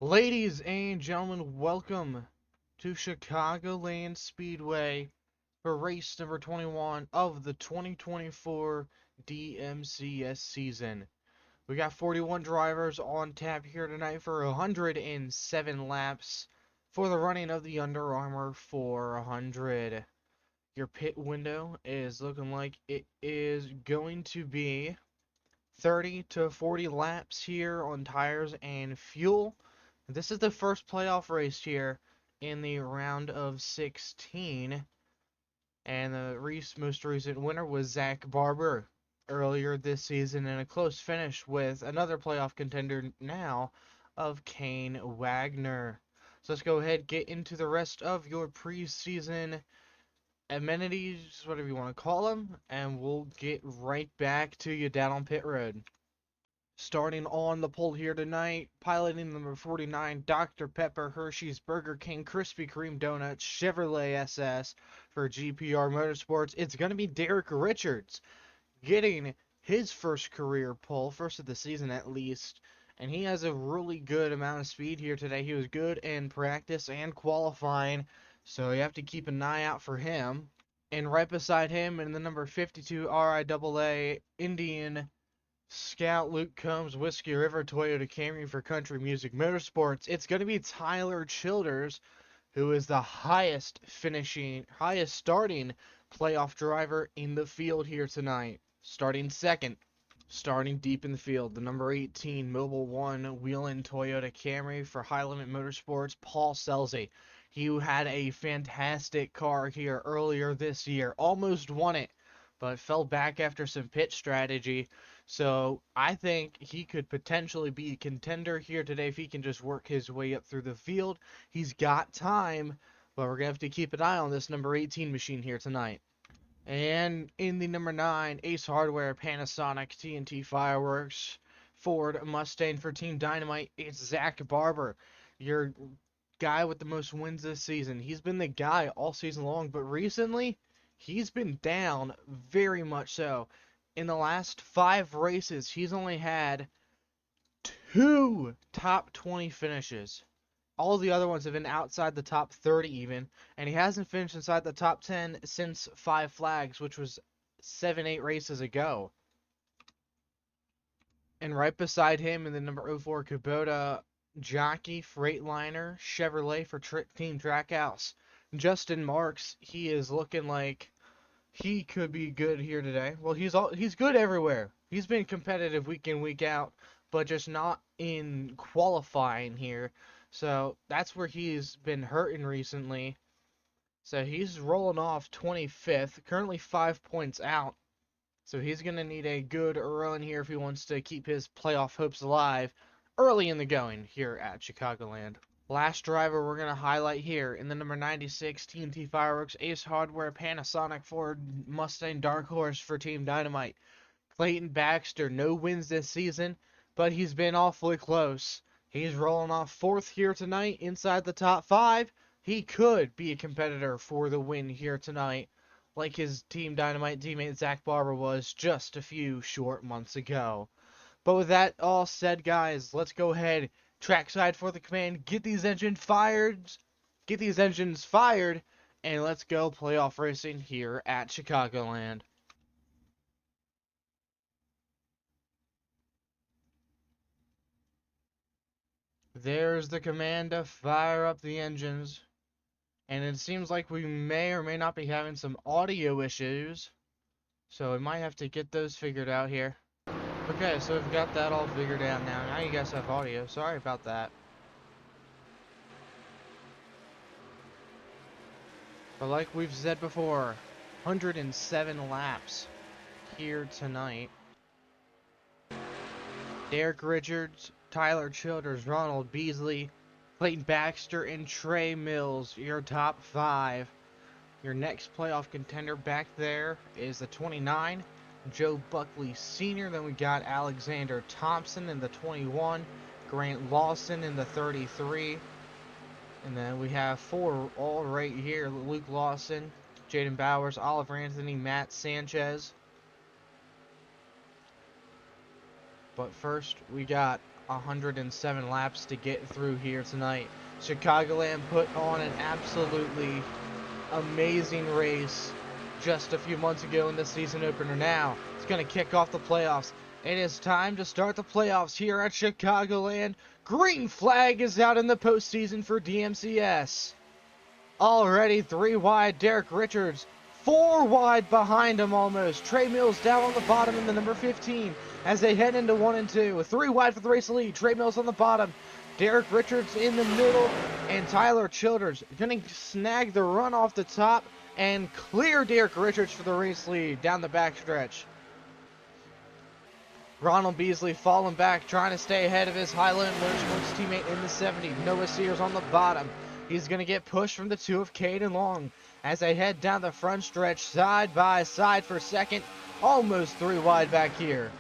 Ladies and gentlemen, welcome to Chicagoland Speedway for race number 21 of the 2024 DMCS season. We got 41 drivers on tap here tonight for 107 laps for the running of the Under Armour 400. Your pit window is looking like it is going to be 30 to 40 laps here on tires and fuel. This is the first playoff race here in the round of 16, and the most recent winner was Zach Barber earlier this season in a close finish with another playoff contender now of Kane Wagner. So let's go ahead, get into the rest of your preseason amenities, whatever you want to call them, and we'll get right back to you down on pit road. Starting on the pole here tonight, piloting number 49, Dr. Pepper, Hershey's, Burger King, Krispy Kreme Donuts, Chevrolet SS for GPR Motorsports. It's going to be Derek Richards getting his first career pole, first of the season at least. And he has a really good amount of speed here today. He was good in practice and qualifying, so you have to keep an eye out for him. And right beside him in the number 52 RIAA Indian Scout Luke Combs Whiskey River Toyota Camry for Country Music Motorsports, it's going to be Tyler Childers, who is the highest starting playoff driver in the field here tonight. Starting second, starting deep in the field, the number 18 Mobile One Wheeling Toyota Camry for High Limit Motorsports, Paul Selzy. He had a fantastic car here earlier this year, almost won it, but fell back after some pit strategy. So I think he could potentially be a contender here today if he can just work his way up through the field. He's got time, but we're going to have to keep an eye on this number 18 machine here tonight. And in the number 9, Ace Hardware, Panasonic, TNT Fireworks, Ford Mustang for Team Dynamite, it's Zach Barber, your guy with the most wins this season. He's been the guy all season long, but recently he's been down very much so. In the last 5 races, he's only had 2 top 20 finishes. All the other ones have been outside the top 30 even, and he hasn't finished inside the top 10 since 5 Flags, which was 7-8 races ago. And right beside him in the number 04 Kubota Jockey Freightliner Chevrolet for Team Trackhouse, Justin Marks, he is looking like he could be good here today. Well, he's good everywhere. He's been competitive week in, week out, but just not in qualifying here. So that's where he's been hurting recently. So he's rolling off 25th, currently 5 points out. So he's going to need a good run here if he wants to keep his playoff hopes alive early in the going here at Chicagoland. Last driver we're going to highlight here in the number 96 TNT Fireworks Ace Hardware Panasonic Ford Mustang Dark Horse for Team Dynamite. Clayton Baxter, no wins this season, but he's been awfully close. He's rolling off 4th here tonight inside the top 5. He could be a competitor for the win here tonight, like his Team Dynamite teammate Zach Barber was just a few short months ago. But with that all said, guys, let's go ahead, trackside for the command, get these engines fired, and let's go playoff racing here at Chicagoland. There's the command to fire up the engines, and it seems like we may or may not be having some audio issues, so we might have to get those figured out here. Okay, so we've got that all figured out now. Now you guys have audio. Sorry about that. But like we've said before, 107 laps here tonight. Derek Richards, Tyler Childers, Ronald Beasley, Clayton Baxter, and Trey Mills, your top 5. Your next playoff contender back there is the 29, Joe Buckley Sr. Then we got Alexander Thompson in the 21, Grant Lawson in the 33. And then we have 4 all right here: Luke Lawson, Jaden Bowers, Oliver Anthony, Matt Sanchez. But first, we got 107 laps to get through here tonight. Chicagoland put on an absolutely amazing race just a few months ago in the season opener. Now it's going to kick off the playoffs. It is time to start the playoffs here at Chicagoland. Green flag is out in the postseason for DMCS. Already 3 wide, Derek Richards. 4 wide behind him almost. Trey Mills down on the bottom in the number 15 as they head into 1 and 2. 3 wide for the race lead. Trey Mills on the bottom. Derek Richards in the middle. And Tyler Childers going to snag the run off the top and clear Derek Richards for the race lead down the backstretch. Ronald Beasley falling back, trying to stay ahead of his Highland Motorsports teammate in the 70. Noah Sears on the bottom. He's going to get pushed from the 2 of Caden Long as they head down the front stretch side by side for second. Almost 3 wide back here.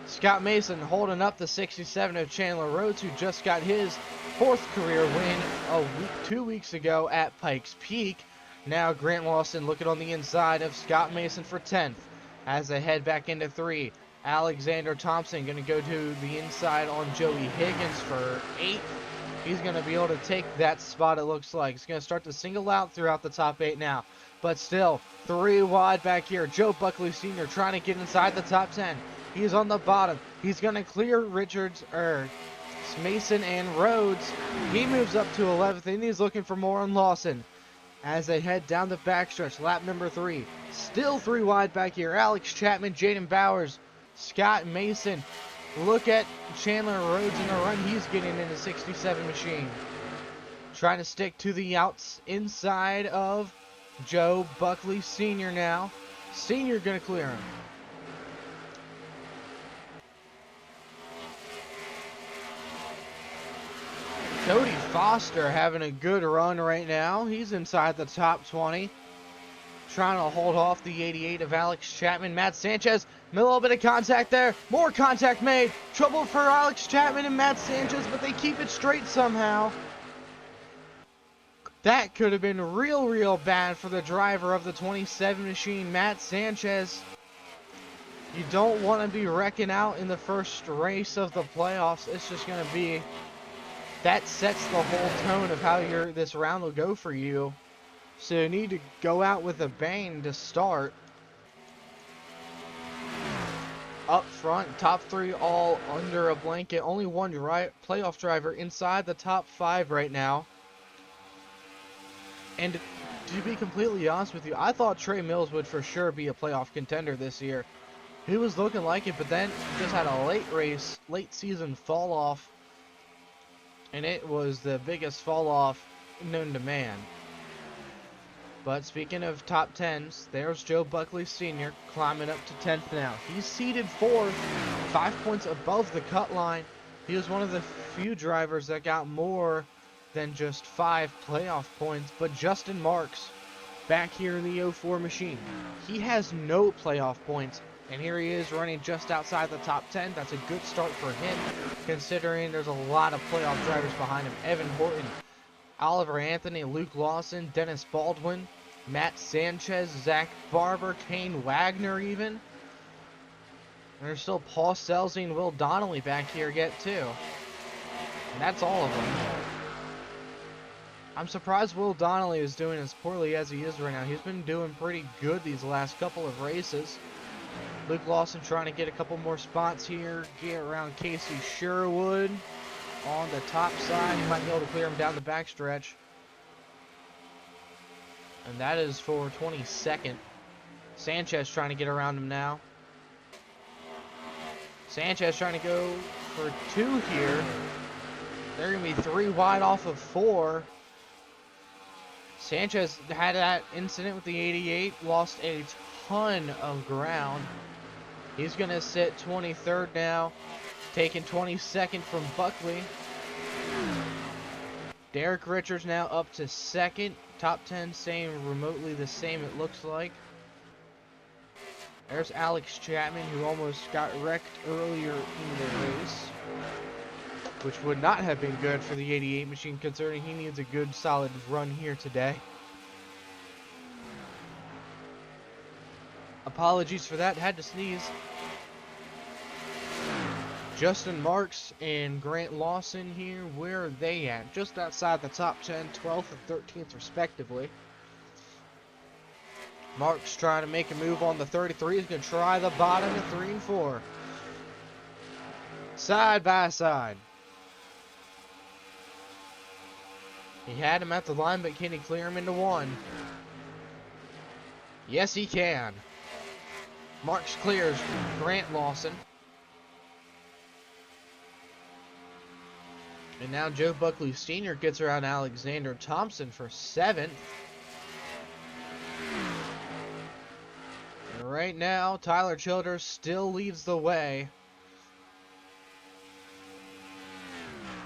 Scott Mason holding up the 67 of Chandler Rhodes, who just got his 4th career win 2 weeks ago at Pikes Peak. Now Grant Lawson looking on the inside of Scott Mason for 10th as they head back into 3. Alexander Thompson going to go to the inside on Joey Higgins for 8th. He's going to be able to take that spot, it looks like. He's going to start to single out throughout the top 8 now. But still, 3 wide back here. Joe Buckley Sr. trying to get inside the top 10. He's on the bottom. He's going to clear Mason and Rhodes. He moves up to 11th, and he's looking for more on Lawson as they head down the backstretch. Lap number 3. Still 3 wide back here. Alex Chapman, Jaden Bowers, Scott Mason. Look at Chandler Rhodes in the run he's getting in the 67 machine. Trying to stick to the outs inside of Joe Buckley Sr. now. Sr. going to clear him. Cody Foster having a good run right now. He's inside the top 20. Trying to hold off the 88 of Alex Chapman. Matt Sanchez, a little bit of contact there. More contact made. Trouble for Alex Chapman and Matt Sanchez, but they keep it straight somehow. That could have been real bad for the driver of the 27 machine, Matt Sanchez. You don't want to be wrecking out in the first race of the playoffs. It's just going to be... that sets the whole tone of how this round will go for you. So you need to go out with a bang to start. Up front, top 3 all under a blanket. Only one playoff driver inside the top 5 right now. And to be completely honest with you, I thought Trey Mills would for sure be a playoff contender this year. He was looking like it, but then just had a late season fall off. And it was the biggest fall off known to man. But speaking of top 10s, there's Joe Buckley Sr. climbing up to 10th now. He's seated 4th, 5 points above the cut line. He was one of the few drivers that got more than just 5 playoff points. But Justin Marks, back here in the 04 machine, he has no playoff points. And here he is running just outside the top 10. That's a good start for him, considering there's a lot of playoff drivers behind him. Evan Horton, Oliver Anthony, Luke Lawson, Dennis Baldwin, Matt Sanchez, Zach Barber, Kane Wagner even. And there's still Paul Selzy and Will Donnelly back here yet too. And that's all of them. I'm surprised Will Donnelly is doing as poorly as he is right now. He's been doing pretty good these last couple of races. Luke Lawson trying to get a couple more spots here. Get around Casey Sherwood on the top side. He might be able to clear him down the backstretch. And that is for 22nd. Sanchez trying to get around him now. Sanchez trying to go for 2 here. They're going to be 3 wide off of 4. Sanchez had that incident with the 88. Lost a ton of ground. He's going to sit 23rd now. Taking 22nd from Buckley. Derek Richards now up to 2nd. Top 10 same, remotely the same it looks like. There's Alex Chapman, who almost got wrecked earlier in the race, which would not have been good for the 88 machine, considering he needs a good solid run here today. Apologies for that, had to sneeze. Justin Marks and Grant Lawson here, where are they at? Just outside the top 10, 12th and 13th respectively. Marks trying to make a move on the 33. He's going to try the bottom of 3 and 4. Side by side. He had him at the line, but can he clear him into 1? Yes, he can. Marks clears Grant Lawson. And now Joe Buckley Sr. gets around Alexander Thompson for 7th. And right now, Tyler Childers still leads the way.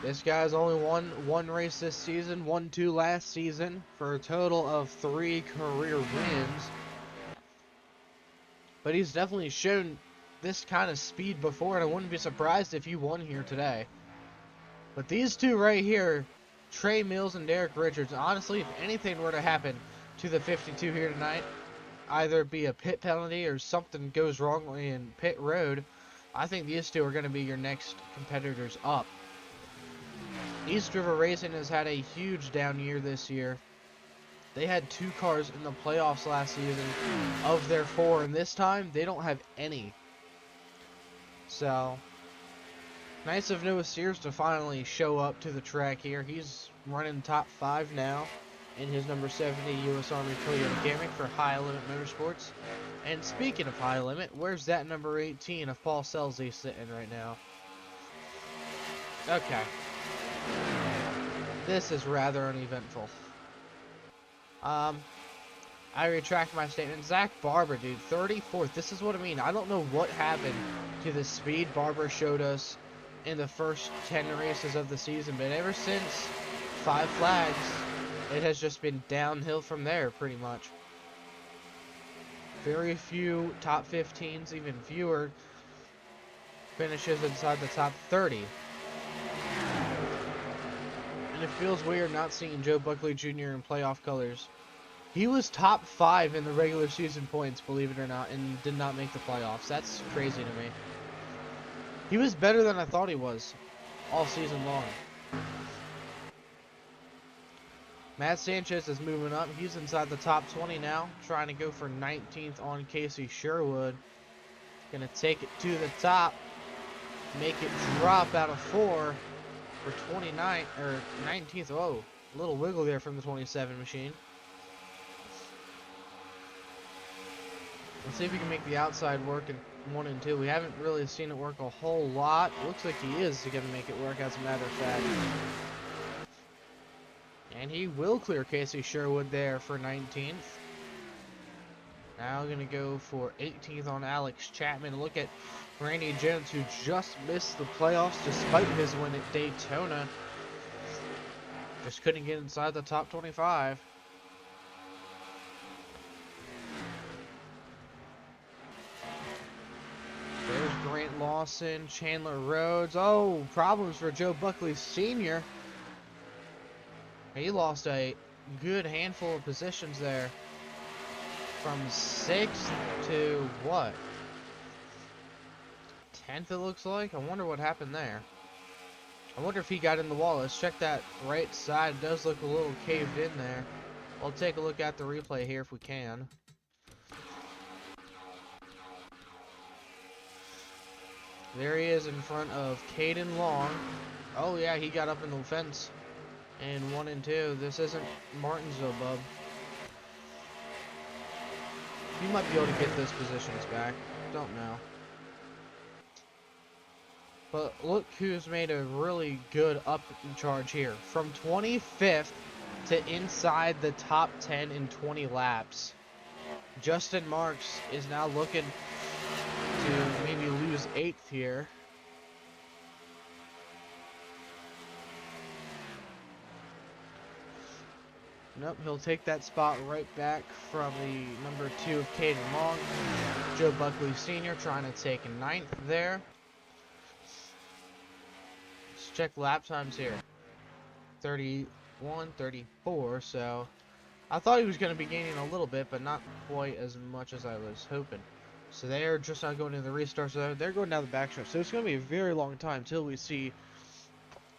This guy's only won 1 race this season, won 2 last season, for a total of 3 career wins. But he's definitely shown this kind of speed before, and I wouldn't be surprised if he won here today. But these two right here, Trey Mills and Derek Richards, honestly, if anything were to happen to the 52 here tonight, either be a pit penalty or something goes wrong in pit road, I think these two are going to be your next competitors up. East River Racing has had a huge down year this year. They had 2 cars in the playoffs last season of their 4, and this time they don't have any. So, nice of Noah Sears to finally show up to the track here. He's running top 5 now in his number 70 U.S. Army Toyota Gimmick for High Limit Motorsports. And speaking of High Limit, where's that number 18 of Paul Selzy sitting right now? Okay. This is rather uneventful. I retract my statement. Zach Barber, dude, 34th. This is what I mean. I don't know what happened to the speed Barber showed us in the first 10 races of the season, but ever since 5 flags, it has just been downhill from there, pretty much. Very few top 15s, even fewer finishes inside the top 30. And it feels weird not seeing Joe Buckley Jr. in playoff colors. He was top 5 in the regular season points, believe it or not, and did not make the playoffs. That's crazy to me. He was better than I thought he was all season long. Matt Sanchez is moving up. He's inside the top 20 now, trying to go for 19th on Casey Sherwood. Gonna take it to the top, make it drop out of 4 for 29 or 19th. Oh, a little wiggle there from the 27 machine. Let's see if he can make the outside work in 1 and 2. We haven't really seen it work a whole lot. Looks like he is going to make it work, as a matter of fact. And he will clear Casey Sherwood there for 19th. Now going to go for 18th on Alex Chapman. Look at Randy Jones, who just missed the playoffs despite his win at Daytona. Just couldn't get inside the top 25. There's Grant Lawson, Chandler Rhodes. Oh, problems for Joe Buckley Sr. He lost a good handful of positions there. From 6th to what? 10th it looks like? I wonder what happened there. I wonder if he got in the wall. Let's check that right side. It does look a little caved in there. We'll take a look at the replay here if we can. There he is in front of Caden Long. Oh yeah, he got up in the fence in 1 and 2. This isn't Martinsville, bub. He might be able to get those positions back. Don't know. But look who's made a really good up charge here. From 25th to inside the top 10 in 20 laps. Justin Marks is now looking to maybe lose 8th here. Nope, he'll take that spot right back from the number 2 of Caden Long. Joe Buckley Sr. trying to take 9th there. Let's check lap times here. 31, 34, so I thought he was going to be gaining a little bit, but not quite as much as I was hoping. So they are just not going to the restart, so they're going down the backstretch. So it's going to be a very long time until we see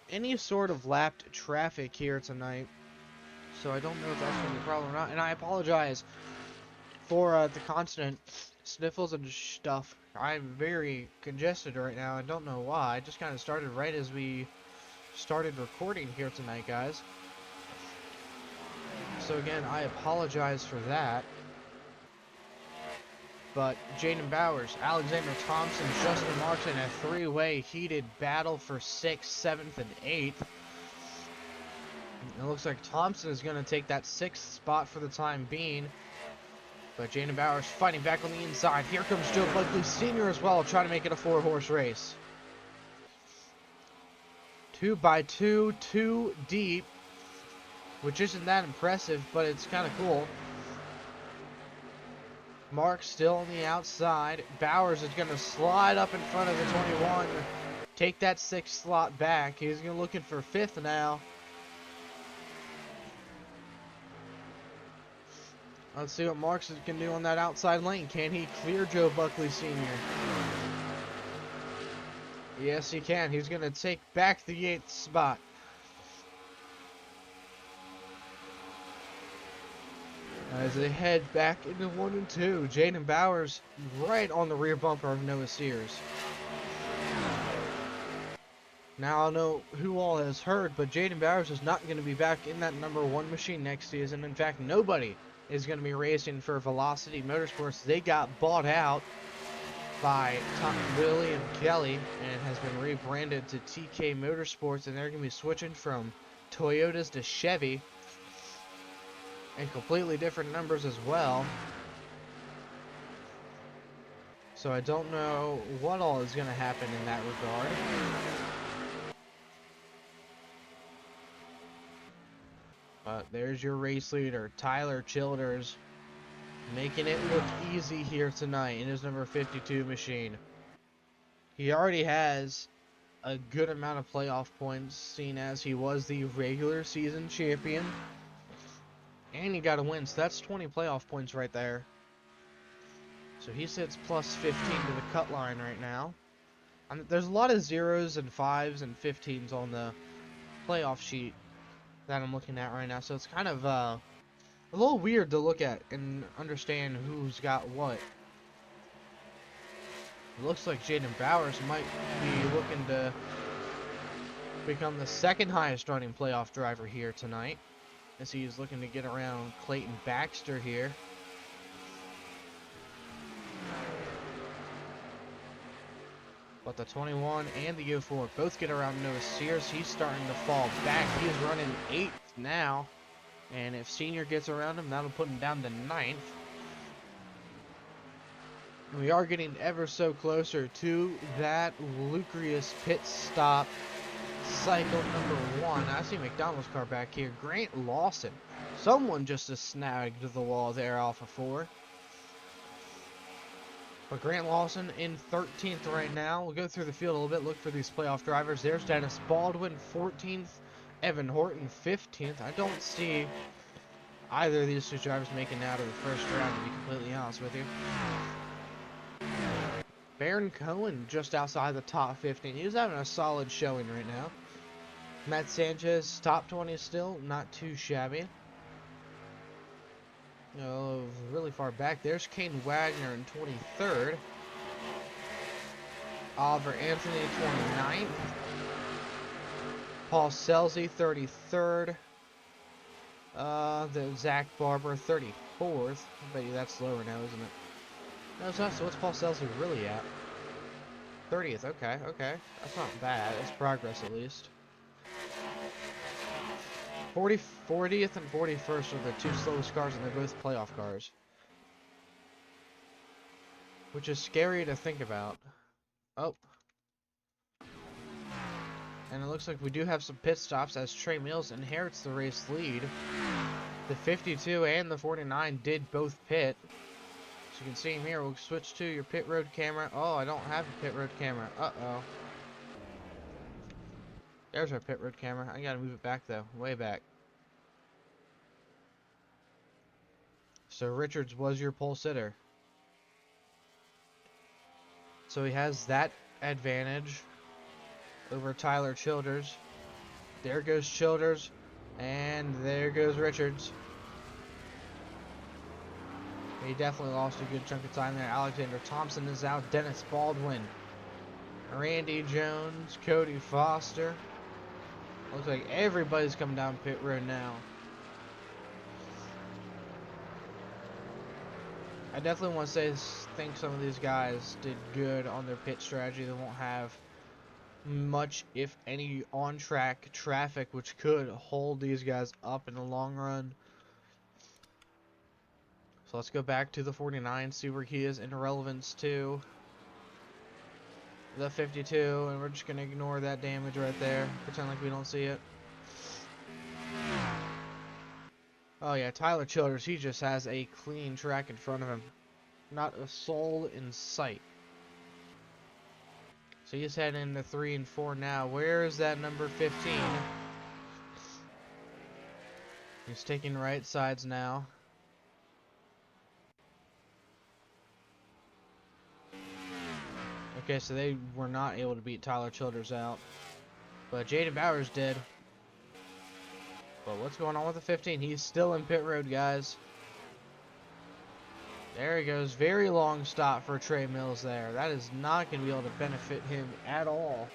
any sort of lapped traffic here tonight. So I don't know if that's going to be a problem or not. And I apologize for the constant sniffles and stuff. I'm very congested right now. I don't know why. I just kind of started right as we started recording here tonight, guys. So again, I apologize for that. But Jaden Bowers, Alexander Thompson, Justin Martin, a three-way heated battle for 6th, 7th, and 8th. It looks like Thompson is going to take that 6th spot for the time being. But Jaden Bowers fighting back on the inside. Here comes Joe Buckley Sr. as well, trying to make it a 4-horse race. 2x2, 2 deep, which isn't that impressive, but it's kind of cool. Mark still on the outside. Bowers is going to slide up in front of the 21. Take that 6th slot back. He's going to looking for 5th now. Let's see what Marks can do on that outside lane. Can he clear Joe Buckley Sr.? Yes, he can. He's going to take back the 8th spot. As they head back into 1 and 2, Jaden Bowers right on the rear bumper of Noah Sears. Now I know who all has heard, but Jaden Bowers is not going to be back in that number 1 machine next season. In fact, nobody is going to be racing for Velocity Motorsports. They got bought out by William Kelly and has been rebranded to TK Motorsports, and they're going to be switching from Toyotas to Chevy. And completely different numbers as well. So I don't know what all is going to happen in that regard. But there's your race leader, Tyler Childers, making it look easy here tonight in his number 52 machine. He already has a good amount of playoff points, seeing as he was the regular season champion. And he got a win, so that's 20 playoff points right there. So he sits plus 15 to the cut line right now. There's a lot of 0s and 5s and 15s on the playoff sheet that I'm looking at right now. So it's kind of a little weird to look at and understand who's got what. It looks like Jaden Bowers might be looking to become the 2nd highest running playoff driver here tonight, as he's looking to get around Clayton Baxter here. But the 21 and the 04 both get around Noah Sears. He's starting to fall back. He's running 8th now. And if Senior gets around him, that'll put him down to 9th. And we are getting ever so closer to that lucrative pit stop cycle number 1. I see McDonald's car back here. Grant Lawson. Someone just snagged the wall there off of 4. But Grant Lawson in 13th right now. We'll go through the field a little bit, look for these playoff drivers. There's Dennis Baldwin, 14th. Evan Horton, 15th. I don't see either of these two drivers making it out of the first round, to be completely honest with you. Baron Cohen just outside the top 15. He's having a solid showing right now. Matt Sanchez, top 20 still. Not too shabby. Really far back. There's Kane Wagner in 23rd. Oliver Anthony, 29th. Paul Selzy, 33rd. The Zach Barber, 34th. I bet you that's lower now, isn't it? No, it's not. So what's Paul Selzy really at? 30th. Okay, okay. That's not bad. It's progress at least. 40th and 41st are the 2 slowest cars, and they're both playoff cars. Which is scary to think about. Oh. And it looks like we do have some pit stops as Trey Mills inherits the race lead. The 52 and the 49 did both pit. So you can see him here. We'll switch to your pit road camera. Oh, I don't have a pit road camera. Uh-oh. There's our pit road camera. I gotta move it back, though. Way back. So Richards was your pole sitter. So he has that advantage over Tyler Childers. There goes Childers, and there goes Richards. He definitely lost a good chunk of time there. Alexander Thompson is out. Dennis Baldwin, Randy Jones, Cody Foster. Looks like everybody's coming down pit road now. I definitely want to think some of these guys did good on their pit strategy. They won't have much, if any, on-track traffic, which could hold these guys up in the long run. So let's go back to the 49, see where he is in relevance to the 52, and we're just going to ignore that damage right there. Pretend like we don't see it. Oh yeah, Tyler Childers, he just has a clean track in front of him. Not a soul in sight. So he's heading into 3 and 4 now. Where is that number 15? He's taking right sides now. Okay, so they were not able to beat Tyler Childers out. But Jaden Bowers did. But what's going on with the 15? He's still in pit road, guys. There he goes. Very long stop for Trey Mills there. That is not going to be able to benefit him at all.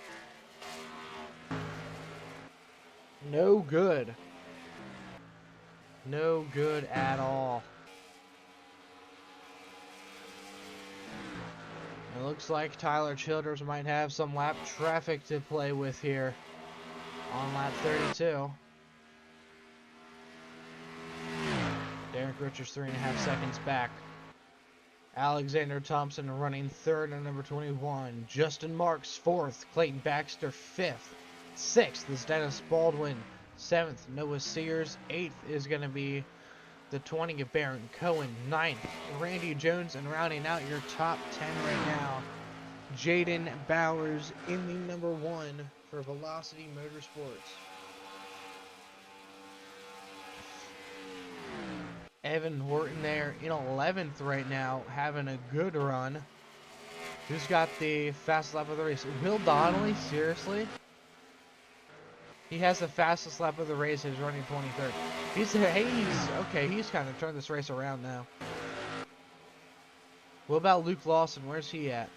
No good. No good at all. It looks like Tyler Childers might have some lap traffic to play with here on lap 32. Derek Richards 3.5 seconds back. Alexander Thompson running third and number 21. Justin Marks fourth. Clayton Baxter fifth. Sixth is Dennis Baldwin. Seventh, Noah Sears. Eighth is going to be the 20 of Baron Cohen. Ninth, Randy Jones. And rounding out your top 10 right now, Jaden Bowers in the number 1 for Velocity Motorsports. Evan Horton there in 11th right now, having a good run. Who's got the fastest lap of the race? Will Donnelly? Seriously? He has the fastest lap of the race. He's running 23rd. He's kind of turned this race around now. What about Luke Lawson? Where's he at?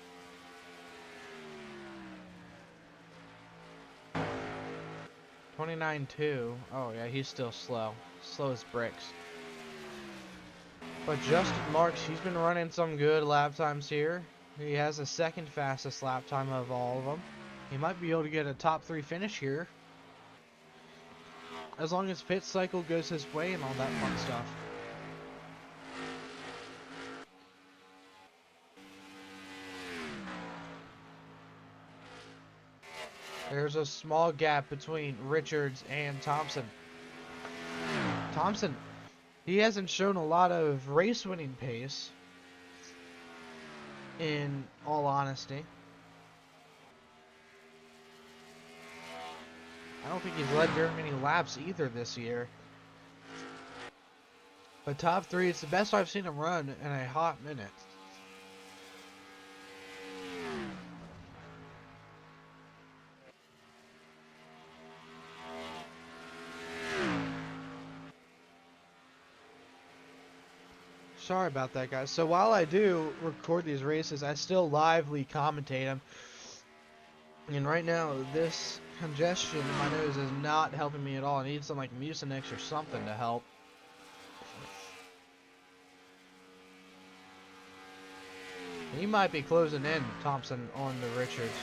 29.2. Oh yeah, he's still slow. Slow as bricks. But Justin Marks, he's been running some good lap times here. He has the second fastest lap time of all of them. He might be able to get a top 3 finish here, as long as pit cycle goes his way and all that fun stuff. There's a small gap between Richards and Thompson. Thompson, he hasn't shown a lot of race-winning pace, in all honesty. I don't think he's led very many laps either this year. But top 3, it's the best I've seen him run in a hot minute. Sorry about that, guys. So while I do record these races, I still lively commentate them. And right now, this congestion in my nose is not helping me at all. I need some like Mucinex or something to help. He might be closing in, Thompson, on the Richards.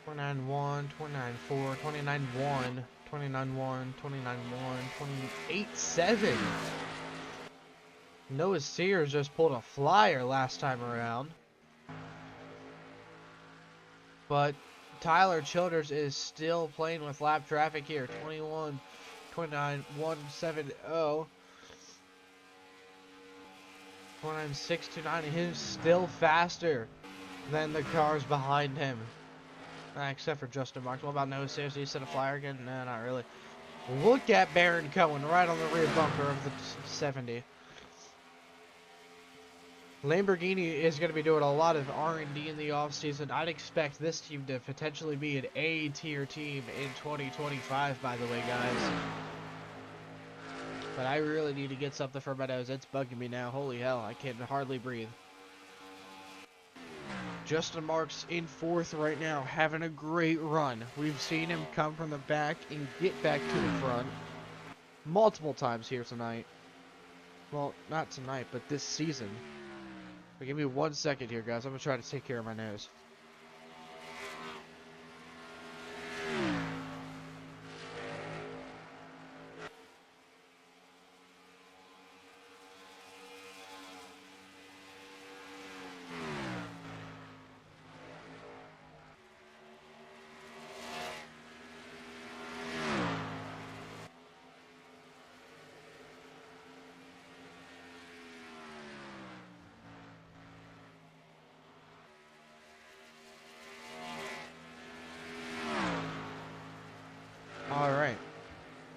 29.1, 29.4, 29.1, 29.1, 29.1, 28.7. Noah Sears just pulled a flyer last time around. But Tyler Childers is still playing with lap traffic here. 21, 29, 170. 29.629. He's still faster than the cars behind him. Except for Justin Marks. What about Noah Sears? Did he set a flyer again? No, not really. Look at Baron Cohen right on the rear bumper of the 70. Lamborghini is going to be doing a lot of R&D in the offseason. I'd expect this team to potentially be an A-tier team in 2025, by the way, guys. But I really need to get something for my nose. It's bugging me now. Holy hell, I can hardly breathe. Justin Marks in 4th right now, having a great run. We've seen him come from the back and get back to the front multiple times here tonight. Well, not tonight, but this season. But give me 1 second here, guys. I'm going to try to take care of my nose. Alright.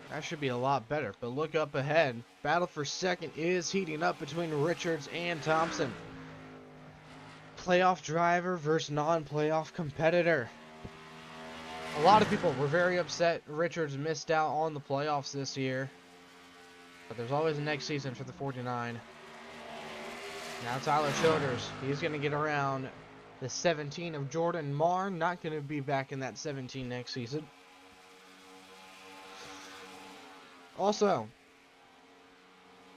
That should be a lot better. But look up ahead. Battle for second is heating up between Richards and Thompson. Playoff driver versus non-playoff competitor. A lot of people were very upset Richards missed out on the playoffs this year. But there's always a next season for the 49. Now Tyler Childers. He's going to get around the 17 of Jordan Marr. Not going to be back in that 17 next season. Also,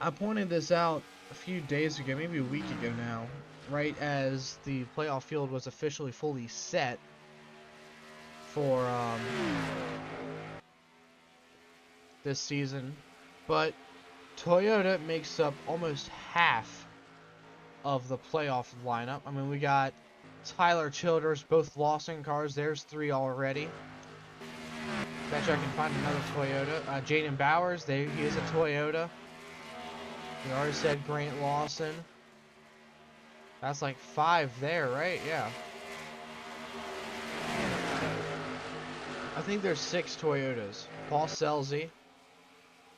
I pointed this out a few days ago, maybe a week ago now, right as the playoff field was officially fully set for this season. But Toyota makes up almost half of the playoff lineup. I mean, we got Tyler Childers, both Lawson cars. There's 3 already. Bet you I can find another Toyota. Jaden Bowers, he is a Toyota. We already said Grant Lawson. That's like 5 there, right? Yeah. I think there's 6 Toyotas. Paul Selzy,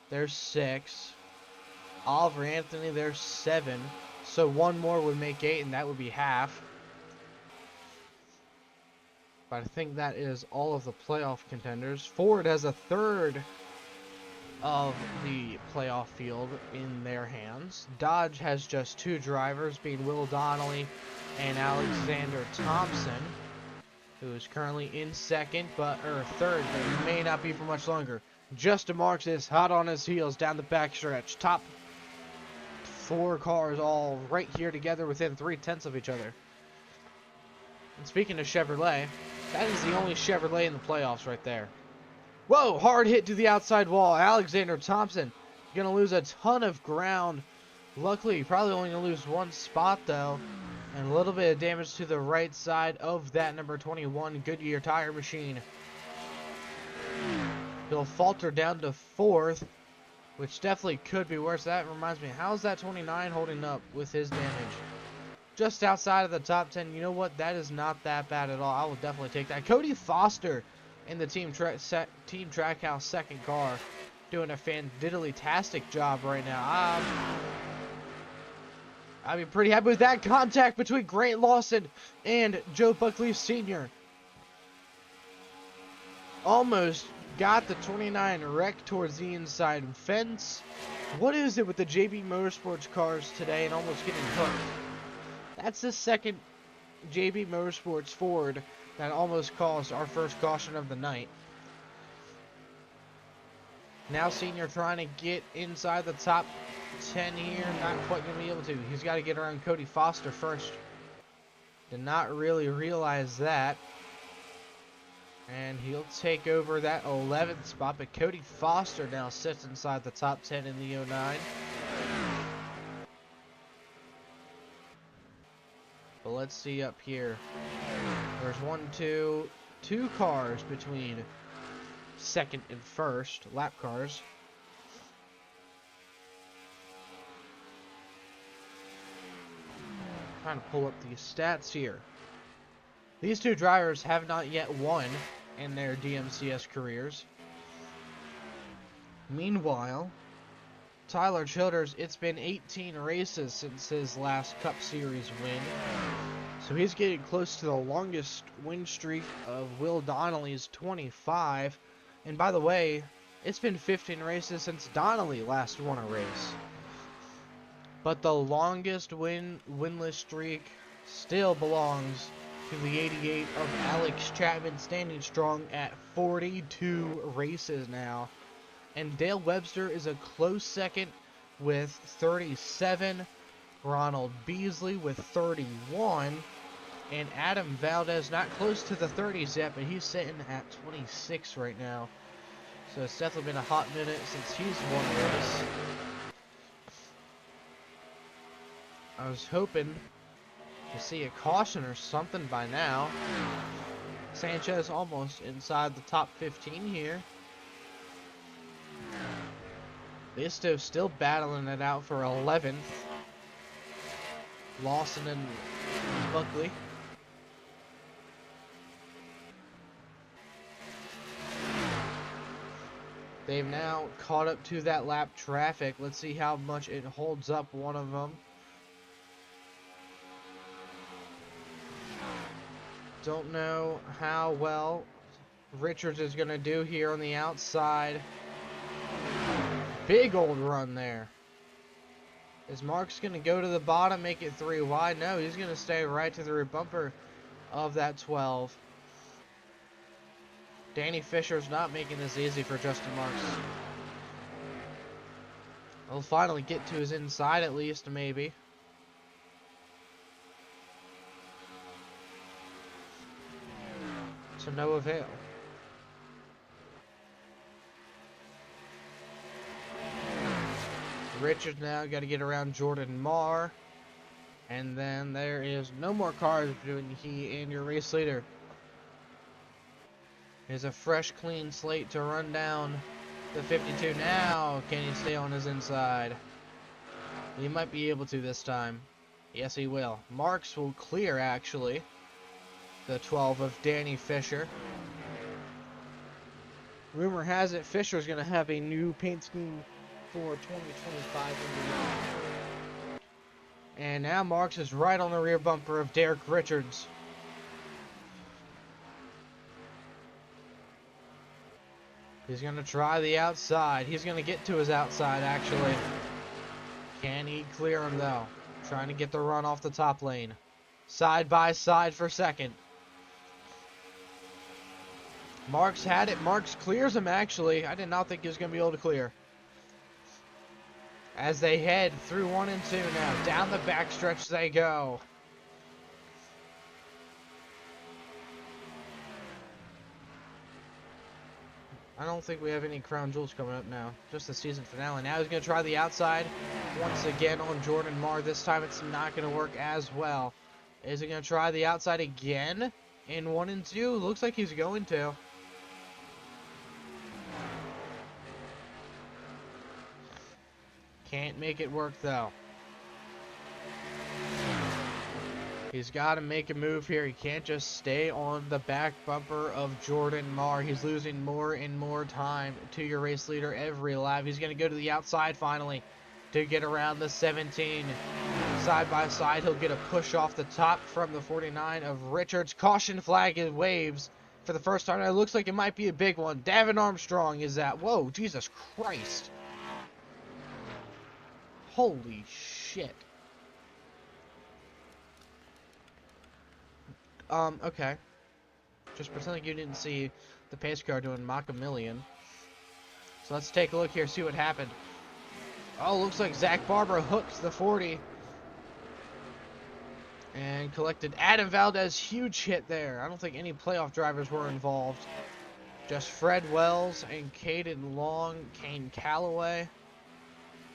there's 6. Oliver Anthony, there's 7. So 1 more would make 8, and that would be half. But I think that is all of the playoff contenders. Ford has a third of the playoff field in their hands. Dodge has just 2 drivers, being Will Donnelly and Alexander Thompson, who is currently in third, but he may not be for much longer. Justin Marks is hot on his heels down the backstretch. Top 4 cars all right here together within 3/10 of each other. And speaking of Chevrolet, that is the only Chevrolet in the playoffs right there. Whoa, hard hit to the outside wall. Alexander Thompson going to lose a ton of ground. Luckily, probably only going to lose 1 spot, though. And a little bit of damage to the right side of that number 21 Goodyear tire machine. He'll falter down to 4th, which definitely could be worse. That reminds me, how's that 29 holding up with his damage? Just outside of the top 10. You know what? That is not that bad at all. I will definitely take that. Cody Foster in the Team Trackhouse second car, doing a fandiddly-tastic job right now. I'd be pretty happy with that contact between Grant Lawson and Joe Buckley Sr. Almost got the 29 wrecked towards the inside fence. What is it with the JB Motorsports cars today and almost getting hooked? That's the second JB Motorsports Ford that almost caused our first caution of the night. Now Senior trying to get inside the top 10 here. Not quite going to be able to. He's got to get around Cody Foster first. Did not really realize that. And he'll take over that 11th spot. But Cody Foster now sits inside the top 10 in the 09. But let's see up here. There's two cars between second and first, lap cars. Trying to pull up these stats here. These 2 drivers have not yet won in their DMCS careers. Meanwhile, Tyler Childers, it's been 18 races since his last Cup Series win. So he's getting close to the longest win streak of Will Donnelly's 25. And by the way, it's been 15 races since Donnelly last won a race. But the longest winless streak still belongs to the 88 of Alex Chapman, standing strong at 42 races now. And Dale Webster is a close second with 37. Ronald Beasley with 31. And Adam Valdez not close to the 30s yet, but he's sitting at 26 right now. So it's definitely been a hot minute since he's won a race. I was hoping to see a caution or something by now. Sanchez almost inside the top 15 here. Listo still battling it out for 11th. Lawson and Buckley. They've now caught up to that lap traffic. Let's see how much it holds up one of them. Don't know how well Richards is going to do here on the outside. Big old run there. Is Marks going to go to the bottom, make it 3 wide? No, he's going to stay right to the rear bumper of that 12. Danny Fisher's not making this easy for Justin Marks. He'll finally get to his inside at least, maybe. To no avail. Richards now got to get around Jordan Marr. And then there is no more cars between he and your race leader. Here's a fresh, clean slate to run down the 52 now. Can he stay on his inside? He might be able to this time. Yes, he will. Marks will clear, actually. The 12 of Danny Fisher. Rumor has it Fisher's going to have a new paint scheme for 2025. And now Marks is right on the rear bumper of Derek Richards. He's going to try the outside. He's going to get to his outside, actually. Can he clear him, though? Trying to get the run off the top lane. Side by side for second. Marks had it. Marks clears him, actually. I did not think he was going to be able to clear. As they head through 1 and 2 now. Down the backstretch they go. I don't think we have any crown jewels coming up now. Just the season finale. Now he's going to try the outside once again on Jordan Marr. This time it's not going to work as well. Is he going to try the outside again in 1 and 2? Looks like he's going to. Can't make it work though. He's got to make a move here. He can't just stay on the back bumper of Jordan Marr. He's losing more and more time to your race leader every lap. He's going to go to the outside finally to get around the 17. Side by side, he'll get a push off the top from the 49 of Richards. Caution flag is waves for the first time. It looks like it might be a big one. Davin Armstrong is that. Whoa, Jesus Christ. Holy shit. Okay. Just pretend like you didn't see the pace car doing Mach a million. So let's take a look here, see what happened. Oh, looks like Zach Barber hooks the 40. And collected Adam Valdez, huge hit there. I don't think any playoff drivers were involved. Just Fred Wells and Caden Long, Kane Calloway.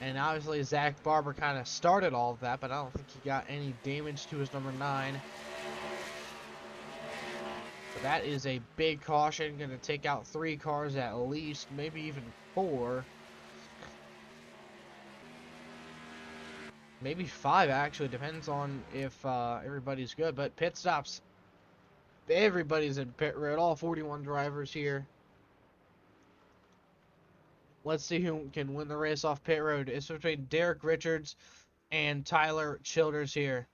And obviously Zach Barber kind of started all of that, but I don't think he got any damage to his number 9. So that is a big caution. Going to take out 3 cars at least, maybe even 4. Maybe 5 actually, depends on if everybody's good. But pit stops, everybody's in pit road, all 41 drivers here. Let's see who can win the race off pit road. It's between Derek Richards and Tyler Childers here.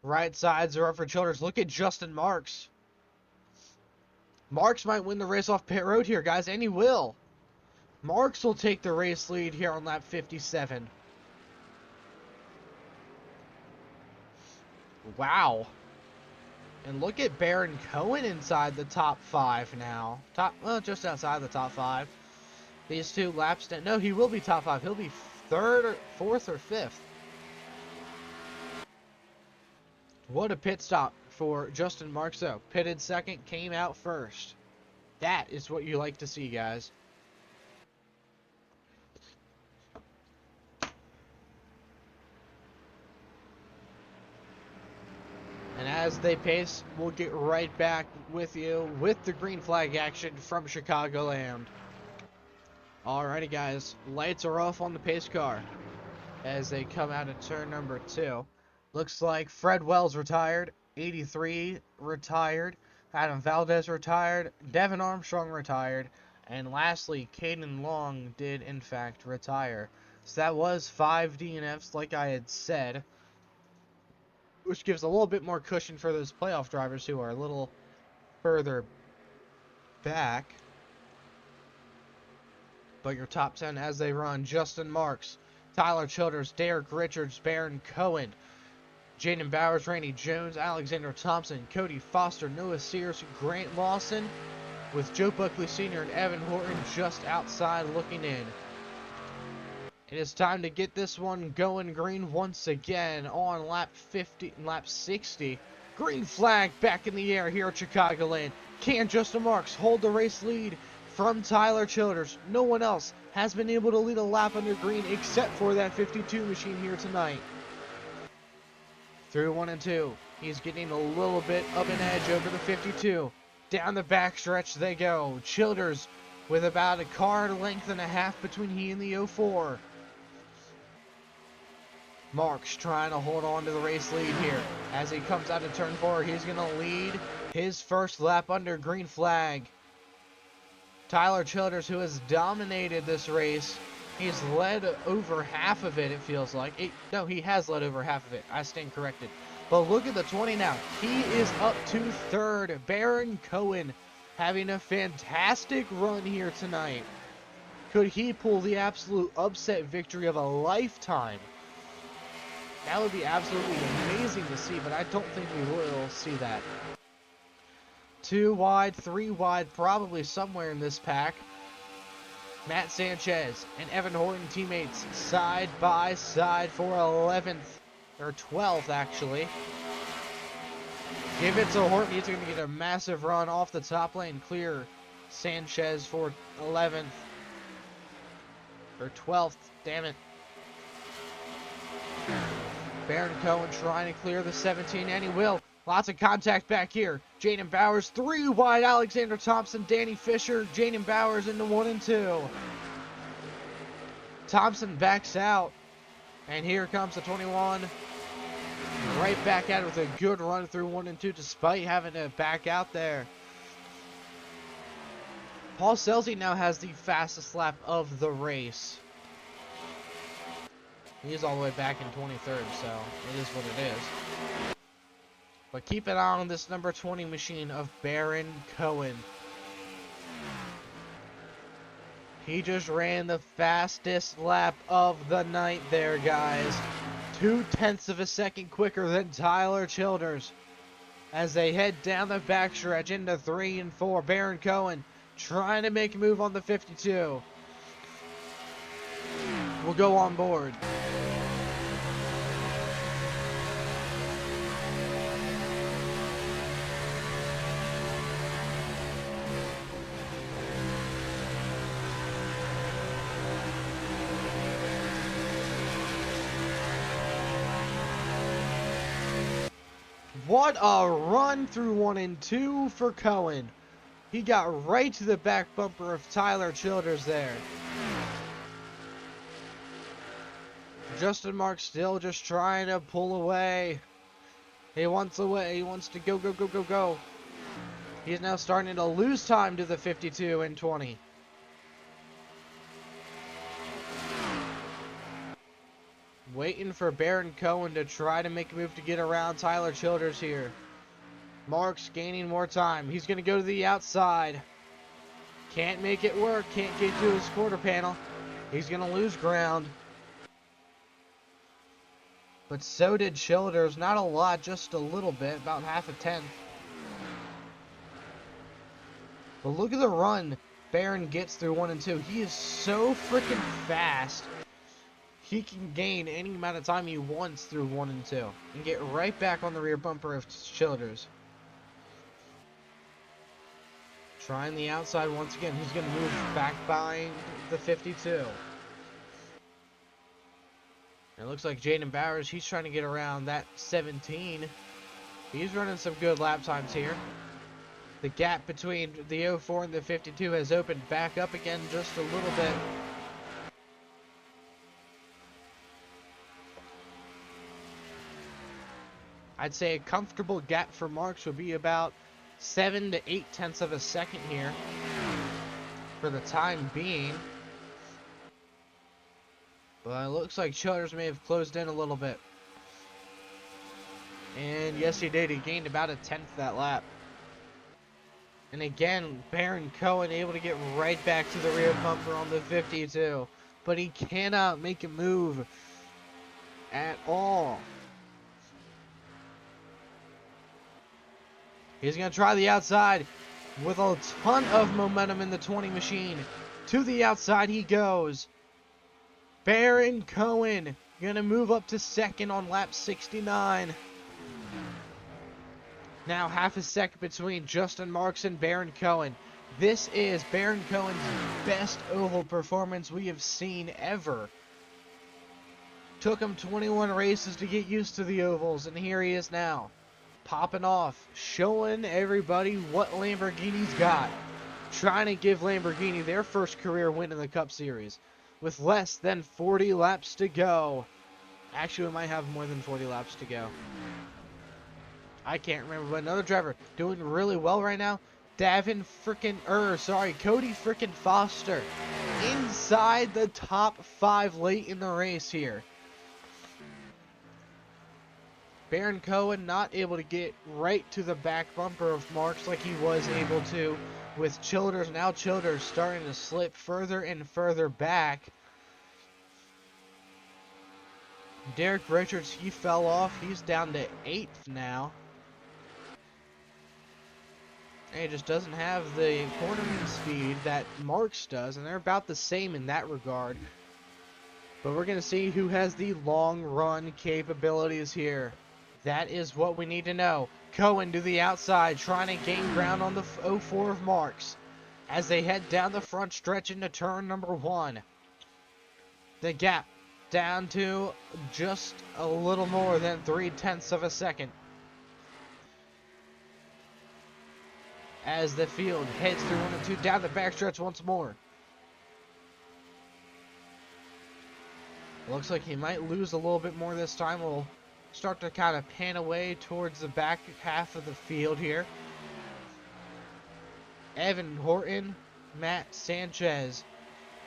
Right sides are up for Childers. Look at Justin Marks. Marks might win the race off pit road here, guys, and he will. Marks will take the race lead here on lap 57. Wow. And look at Baron Cohen inside the top 5 now. Just outside the top 5. These 2 laps. No, he will be top 5. He'll be 3rd or 4th or 5th. What a pit stop for Justin Marks, though. Pitted 2nd, came out 1st. That is what you like to see, guys. And as they pace, we'll get right back with you with the green flag action from Chicagoland. Alrighty, guys. Lights are off on the pace car as they come out of turn number 2. Looks like Fred Wells retired. 83 retired. Adam Valdez retired. Devin Armstrong retired. And lastly, Caden Long did in fact retire. So that was 5 DNFs like I had said, which gives a little bit more cushion for those playoff drivers who are a little further back. But your top 10 as they run: Justin Marks, Tyler Childers, Derek Richards, Baron Cohen, Jaden Bowers, Randy Jones, Alexander Thompson, Cody Foster, Noah Sears, Grant Lawson, with Joe Buckley Sr. and Evan Horton just outside looking in. It is time to get this one going green once again on lap 60. Green flag back in the air here at Chicagoland. Can Justin Marks hold the race lead from Tyler Childers? No one else has been able to lead a lap under green except for that 52 machine here tonight. Through 1 and 2, he's getting a little bit of an edge over the 52. Down the backstretch they go. Childers with about a car length and a half between he and the 04. Marks trying to hold on to the race lead here. As he comes out of turn 4, he's going to lead his first lap under green flag. Tyler Childers, who has dominated this race, he's led over half of it, it feels like. No, he has led over half of it. I stand corrected. But look at the 20 now. He is up to 3rd. Baron Cohen having a fantastic run here tonight. Could he pull the absolute upset victory of a lifetime? That would be absolutely amazing to see, but I don't think we will see that. 2 wide, 3 wide, probably somewhere in this pack. Matt Sanchez and Evan Horton teammates side by side for 11th, or 12th actually. Give it to Horton, he's going to get a massive run off the top lane, clear Sanchez for 11th, or 12th, damn it. Baron Cohen trying to clear the 17, and he will. Lots of contact back here. Jaden Bowers, 3 wide. Alexander Thompson, Danny Fisher, Jaden Bowers into 1 and 2. Thompson backs out. And here comes the 21. Right back at it with a good run through 1 and 2 despite having to back out there. Paul Selzy now has the fastest lap of the race. He's all the way back in 23rd, so it is what it is. But keep an eye on this number 20 machine of Baron Cohen. He just ran the fastest lap of the night there, guys. 0.2 of a second quicker than Tyler Childers. As they head down the backstretch into 3 and 4, Baron Cohen trying to make a move on the 52. We'll go on board. What a run through 1 and 2 for Cohen. He got right to the back bumper of Tyler Childers there. Justin Marks still just trying to pull away. He wants away. He wants to go, go, go, go, go. He's now starting to lose time to the 52 and 20. Waiting for Baron Cohen to try to make a move to get around Tyler Childers here. Marks gaining more time. He's going to go to the outside. Can't make it work. Can't get to his quarter panel. He's going to lose ground. But so did Childers. Not a lot, just a little bit. About half a tenth. But look at the run Baron gets through 1 and 2. He is so freaking fast. He can gain any amount of time he wants through 1 and 2. And get right back on the rear bumper of Childers. Trying the outside once again. He's going to move back behind the 52. It looks like Jaden Bowers, he's trying to get around that 17. He's running some good lap times here. The gap between the 04 and the 52 has opened back up again just a little bit. I'd say a comfortable gap for Marks would be about 7 to 8 tenths of a second here for the time being. But it looks like Childers may have closed in a little bit. And yes, he did. He gained about a tenth that lap. And again, Baron Cohen able to get right back to the rear bumper on the 52. But he cannot make a move at all. He's going to try the outside with a ton of momentum in the 20 machine. To the outside he goes. Baron Cohen going to move up to second on lap 69. Now half a second between Justin Marks and Baron Cohen. This is Baron Cohen's best oval performance we have seen ever. Took him 21 races to get used to the ovals, and here he is now. Popping off, showing everybody what Lamborghini's got. Trying to give Lamborghini their first career win in the Cup Series. With less than 40 laps to go. Actually, we might have more than 40 laps to go. I can't remember, but another driver doing really well right now. Cody frickin' Foster. Inside the top 5 late in the race here. Baron Cohen not able to get right to the back bumper of Marks like he was able to with Childers. Now Childers starting to slip further and further back. Derek Richards, he fell off. He's down to 8th now. And he just doesn't have the cornering speed that Marks does, and they're about the same in that regard. But we're going to see who has the long run capabilities here. That is what we need to know. Cohen to the outside, trying to gain ground on the 04 of Marks as they head down the front stretch into turn number 1. The gap down to just a little more than 3 tenths of a second. As the field heads through 1 and 2 down the backstretch once more. Looks like he might lose a little bit more this time. We'll start to kind of pan away towards the back half of the field here. Evan Horton, Matt Sanchez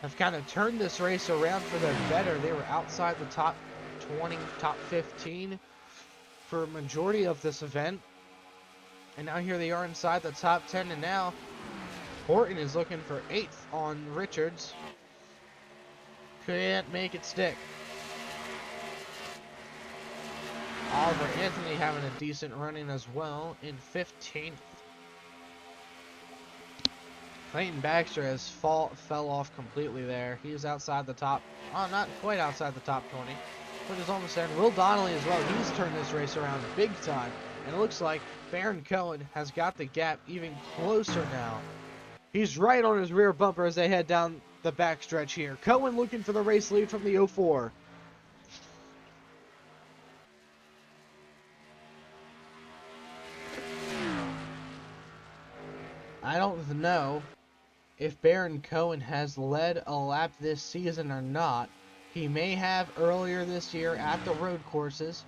have kind of turned this race around for the better. They were outside the top 20, top 15 for a majority of this event. And now here they are inside the top 10, and now Horton is looking for 8th on Richards. Can't make it stick. Oliver Anthony having a decent running as well in 15th. Clayton Baxter has fell off completely there. He is outside the top, not quite outside the top 20, but is almost there. And Will Donnelly as well, he's turned this race around big time. And it looks like Baron Cohen has got the gap even closer now. He's right on his rear bumper as they head down the backstretch here. Cohen looking for the race lead from the 04. I don't know if Baron Cohen has led a lap this season or not. He may have earlier this year at the road courses.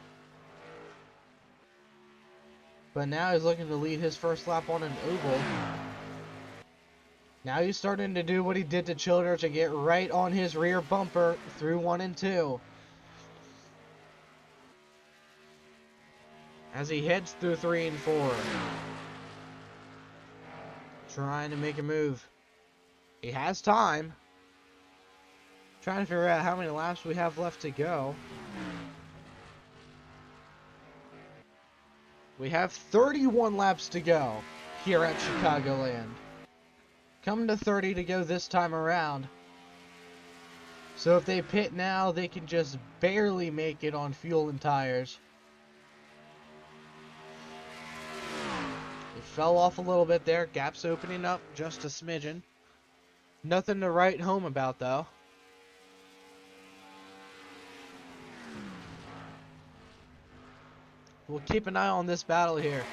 But now he's looking to lead his first lap on an oval. Now he's starting to do what he did to Childers and get right on his rear bumper through 1 and 2. As he heads through 3 and 4. Trying to make a move. He has time. Trying to figure out how many laps we have left to go. We have 31 laps to go here at Chicagoland. Coming to 30 to go this time around. So if they pit now, they can just barely make it on fuel and tires. It fell off a little bit there. Gap's opening up just a smidgen. Nothing to write home about though. We'll keep an eye on this battle here.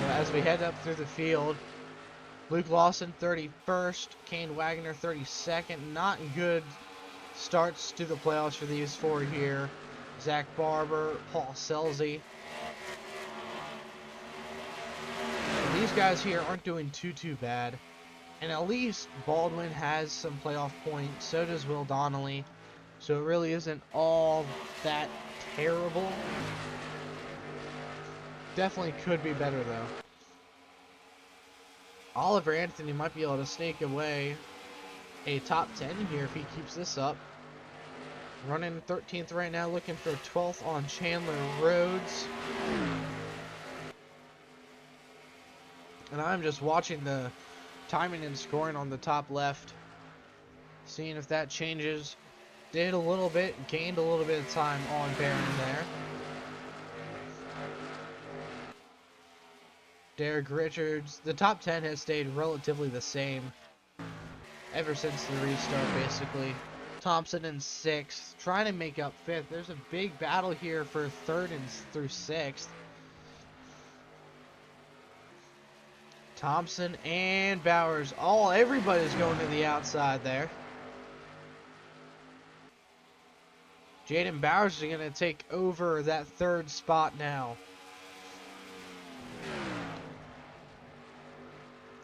As we head up through the field. Luke Lawson 31st, Kane Wagner 32nd. Not good starts to the playoffs for these four here. Zach Barber, Paul Selzy. These guys here aren't doing too bad. And at least Baldwin has some playoff points. So does Will Donnelly. So it really isn't all that terrible. Definitely could be better though. Oliver Anthony might be able to snake away a top 10 here if he keeps this up. Running 13th right now, looking for 12th on Chandler Rhodes. And I'm just watching the timing and scoring on the top left. Seeing if that changes. Did a little bit, gained a little bit of time on Barron there. Derek Richards, the top 10 has stayed relatively the same ever since the restart, basically. Thompson in 6th, trying to make up 5th. There's a big battle here for 3rd and through 6th. Thompson and Bowers, everybody's going to the outside there. Jaden Bowers is going to take over that 3rd spot now.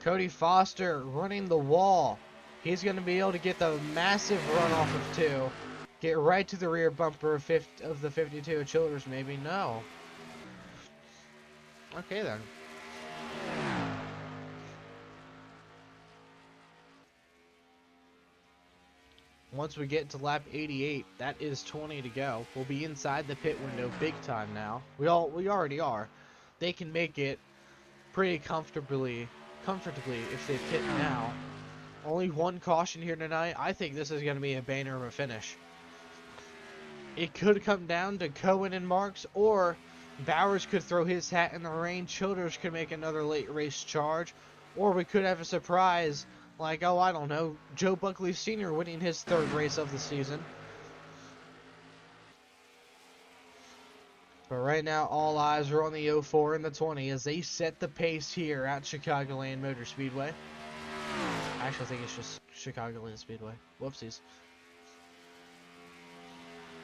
Cody Foster running the wall. He's going to be able to get the massive run off of 2. Get right to the rear bumper of the 52. Childers maybe? No. Okay then. Once we get to lap 88, that is 20 to go. We'll be inside the pit window big time now. We already are. They can make it pretty comfortably if they pit now. Only one caution here tonight. I think this is going to be a banner of a finish. It could come down to Cohen and Marks, or Bowers could throw his hat in the ring. Childers could make another late race charge, or we could have a surprise like, oh, I don't know, Joe Buckley Sr. winning his 3rd race of the season. But right now, all eyes are on the 04 and the 20 as they set the pace here at Chicagoland Motor Speedway. Actually, I think it's just Chicagoland Speedway. Whoopsies.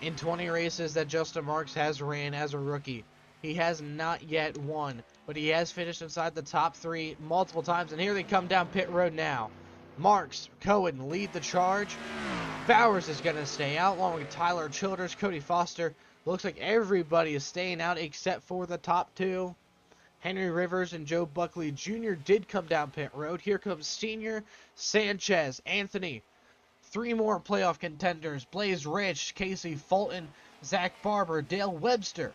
In 20 races that Justin Marks has ran as a rookie, he has not yet won, but he has finished inside the top 3 multiple times, and here they come down pit road now. Marks, Cohen lead the charge. Bowers is going to stay out, along with Tyler Childers, Cody Foster. Looks like everybody is staying out except for the top 2. Henry Rivers and Joe Buckley Jr. did come down pit road. Here comes Senior, Sanchez, Anthony. 3 more playoff contenders. Blaze Rich, Casey Fulton, Zach Barber, Dale Webster.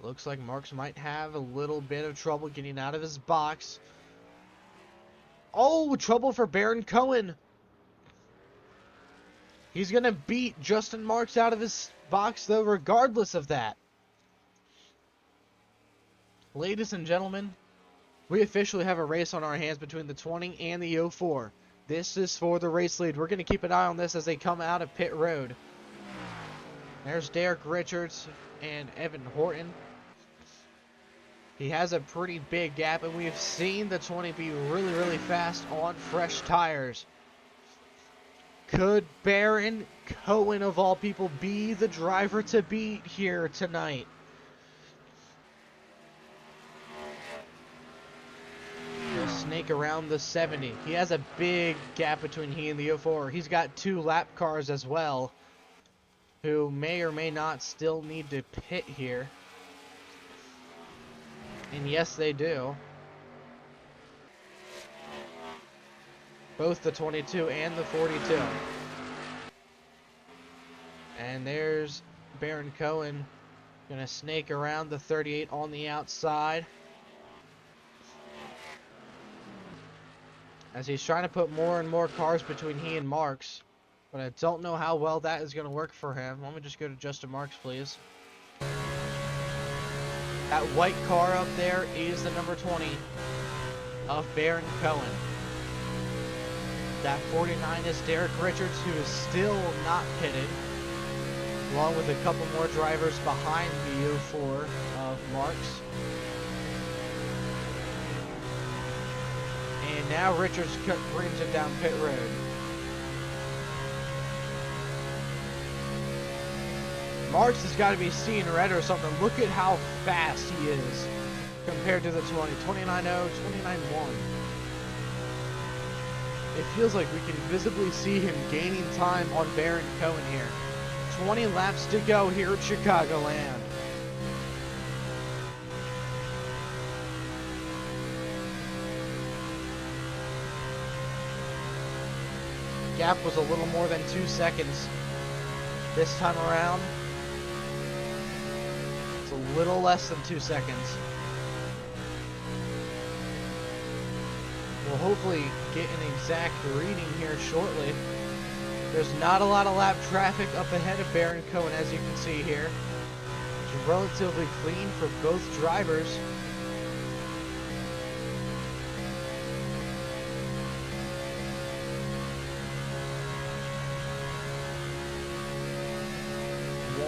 Looks like Marks might have a little bit of trouble getting out of his box. Oh, trouble for Baron Cohen. He's going to beat Justin Marks out of his box, though, regardless of that. Ladies and gentlemen, we officially have a race on our hands between the 20 and the 04. This is for the race lead. We're going to keep an eye on this as they come out of pit road. There's Derek Richards and Evan Horton. He has a pretty big gap, and we've seen the 20 be really fast on fresh tires. Could Baron Cohen, of all people, be the driver to beat here tonight? snake around the 70. He has a big gap between he and the 04. He's got 2 lap cars as well, who may or may not still need to pit here. And yes, they do. Both the 22 and the 42. And there's Baron Cohen gonna snake around the 38 on the outside, as he's trying to put more and more cars between he and Marks. But I don't know how well that is going to work for him. Let me just go to Justin Marks, please. That white car up there is the number 20 of Baron Cohen. That 49 is Derek Richards, who is still not pitted, along with a couple more drivers behind the 04 of Marks. And now Richards brings it down pit road. Marks has got to be seeing red or something. Look at how fast he is compared to the 20. 29.0, 29.1. It feels like we can visibly see him gaining time on Baron Cohen here. 20 laps to go here at Chicagoland. Gap was a little more than 2 seconds this time around. It's a little less than 2 seconds. We'll hopefully get an exact reading here shortly. There's not a lot of lap traffic up ahead of Baron Cohen, as you can see here. It's relatively clean for both drivers.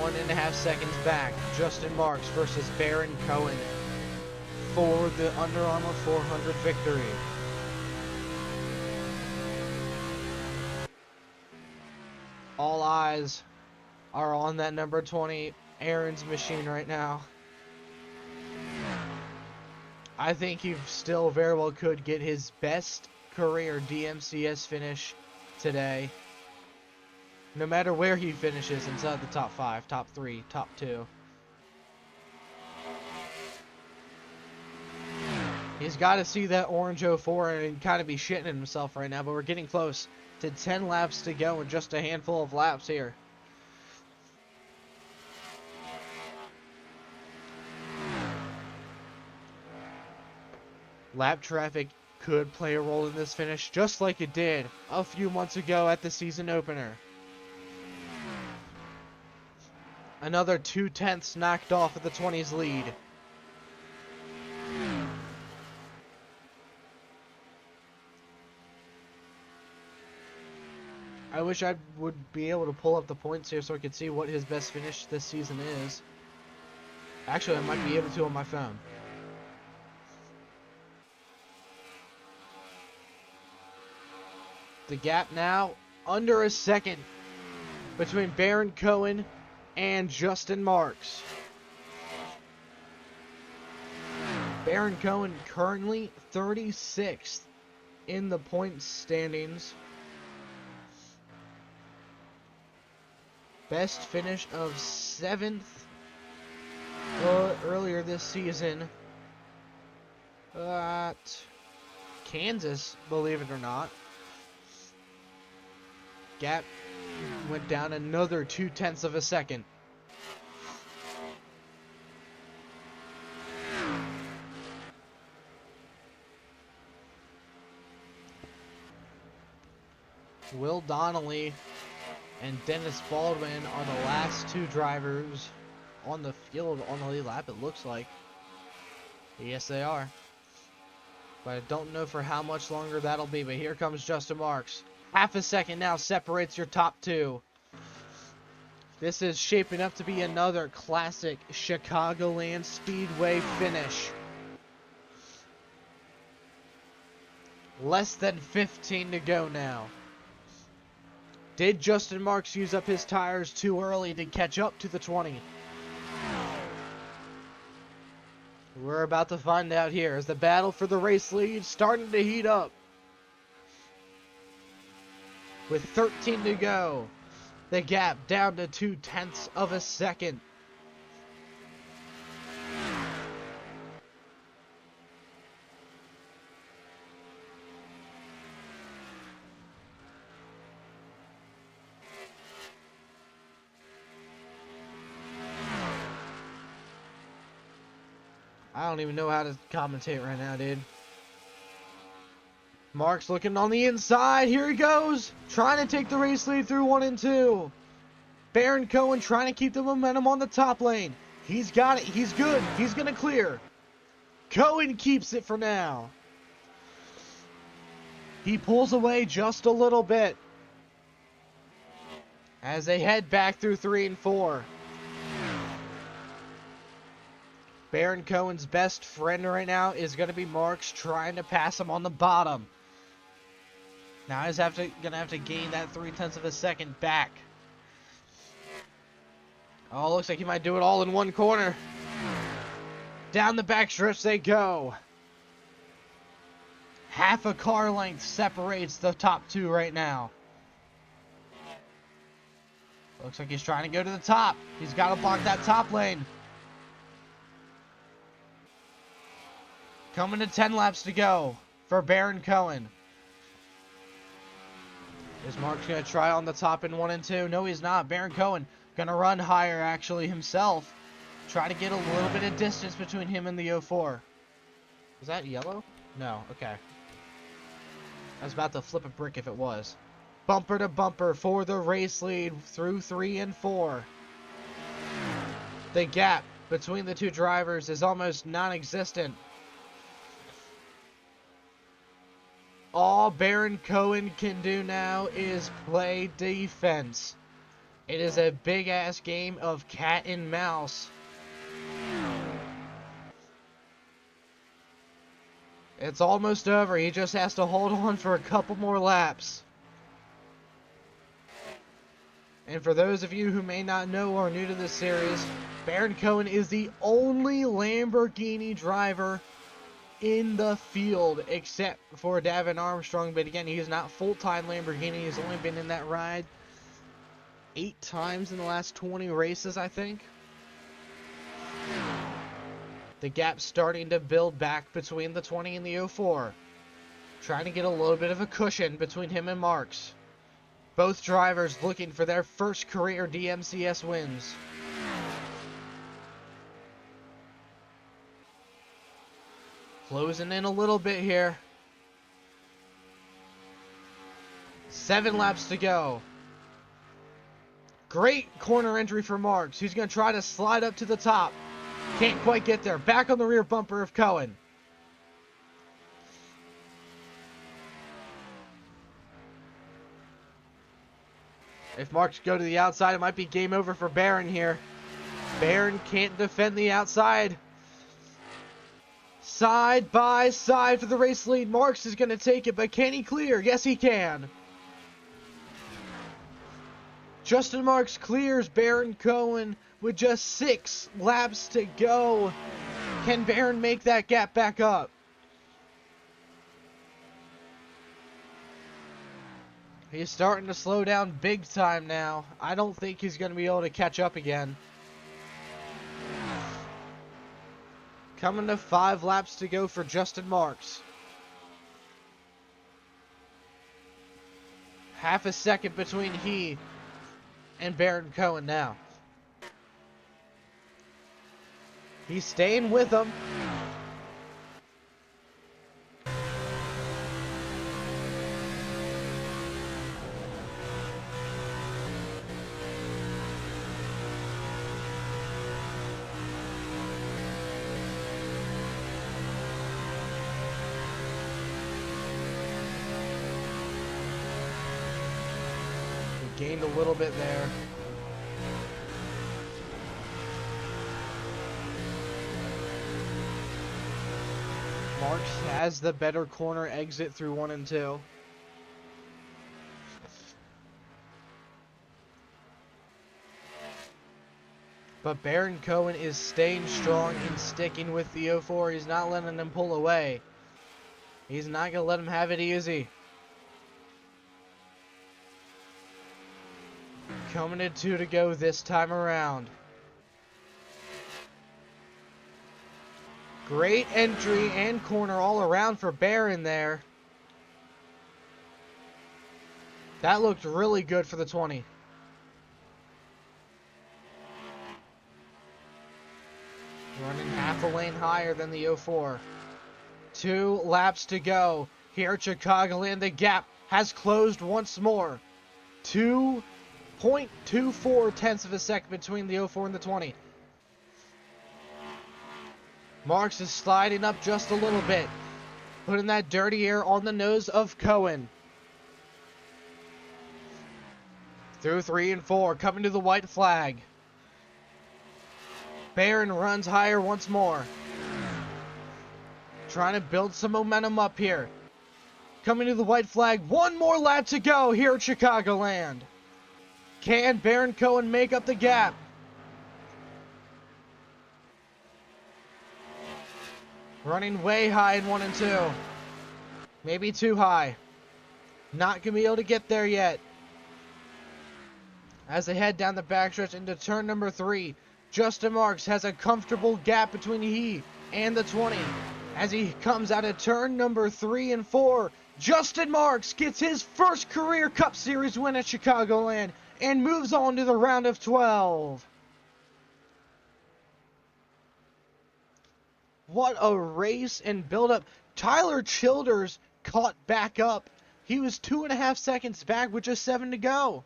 One and a half seconds back. Justin Marks versus Baron Cohen for the Under Armour 400 victory. All eyes are on that number 20 Aaron's machine right now. I think he still very well could get his best career DMCS finish today. No matter where he finishes inside the top 5, top 3, top 2. He's got to see that orange 04 and kind of be shitting himself right now, but we're getting close to 10 laps to go and just a handful of laps here. Lap traffic could play a role in this finish, just like it did a few months ago at the season opener. Another 2/10 knocked off of the 20's lead. I wish I would be able to pull up the points here so I could see what his best finish this season is. Actually, I might be able to on my phone. The gap now under a second between Baron Cohen and Justin Marks. Baron Cohen currently 36th in the points standings. Best finish of 7th earlier this season at Kansas, believe it or not. Gap went down another 2/10 of a second. Will Donnelly and Dennis Baldwin are the last 2 drivers on the field on the lead lap, it looks like. Yes, they are. But I don't know for how much longer that'll be. But here comes Justin Marks. Half a second now separates your top 2. This is shaping up to be another classic Chicagoland Speedway finish. Less than 15 to go now. Did Justin Marks use up his tires too early to catch up to the 20? We're about to find out here as the battle for the race lead starting to heat up. With 13 to go, the gap down to 0.2 of a second. I don't even know how to commentate right now, dude. Mark's looking on the inside. Here he goes. Trying to take the race lead through 1 and 2. Baron Cohen trying to keep the momentum on the top lane. He's got it. He's good. He's going to clear. Cohen keeps it for now. He pulls away just a little bit as they head back through 3 and 4. Baron Cohen's best friend right now is going to be Marks, trying to pass him on the bottom. Now he's going to have to gain that 0.3 of a second back. Oh, looks like he might do it all in one corner. Down the backstretch they go. Half a car length separates the top two right now. Looks like he's trying to go to the top. He's got to block that top lane. Coming to 10 laps to go for Baron Cohen. Is Mark's going to try on the top in 1 and 2? No, he's not. Baron Cohen going to run higher, actually, himself. Try to get a little bit of distance between him and the 04. Was that yellow? No, okay. I was about to flip a brick if it was. Bumper to bumper for the race lead through 3 and 4. The gap between the two drivers is almost non-existent. All Baron Cohen can do now is play defense. It is a big-ass game of cat and mouse. It's almost over. He just has to hold on for a couple more laps. And for those of you who may not know or are new to this series, Baron Cohen is the only Lamborghini driver in the field except for Davin Armstrong. But again, he is not full-time Lamborghini. He's only been in that ride 8 times in the last 20 races, I think. The gap's starting to build back between the 20 and the 04. Trying to get a little bit of a cushion between him and Marks. Both drivers looking for their first career DMCS wins. Closing in a little bit here. 7 laps to go. Great corner entry for Marks. He's going to try to slide up to the top. Can't quite get there. Back on the rear bumper of Cohen. If Marks go to the outside, it might be game over for Baron here. Baron can't defend the outside. Side by side for the race lead. Marks is going to take it, but can he clear? Yes, he can. Justin Marks clears Baron Cohen with just 6 laps to go. Can Baron make that gap back up? He's starting to slow down big time now. I don't think he's going to be able to catch up again. Coming to 5 laps to go for Justin Marks. Half a second between he and Baron Cohen now. He's staying with them. Gained a little bit there. Marks has the better corner exit through 1 and 2. But Baron Cohen is staying strong and sticking with the 04. He's not letting him pull away. He's not going to let him have it easy. Coming to 2 to go this time around. Great entry and corner all around for Baron there. That looked really good for the 20. Running half a lane higher than the 04. 2 laps to go. Here at Chicagoland, the gap has closed once more. 2.24 tenths of a second between the 04 and the 20. Marks is sliding up just a little bit, putting that dirty air on the nose of Cohen. Through 3 and 4, coming to the white flag. Baron runs higher once more. Trying to build some momentum up here. Coming to the white flag, 1 more lap to go here at Chicagoland. Can Baron Cohen make up the gap? Running way high in 1 and 2. Maybe too high. Not going to be able to get there yet. As they head down the backstretch into turn number 3, Justin Marks has a comfortable gap between he and the 20. As he comes out of turn number 3 and 4, Justin Marks gets his first career Cup Series win at Chicagoland and moves on to the round of 12. What a race and build-up. Tyler Childers caught back up. He was 2.5 seconds back with just 7 to go.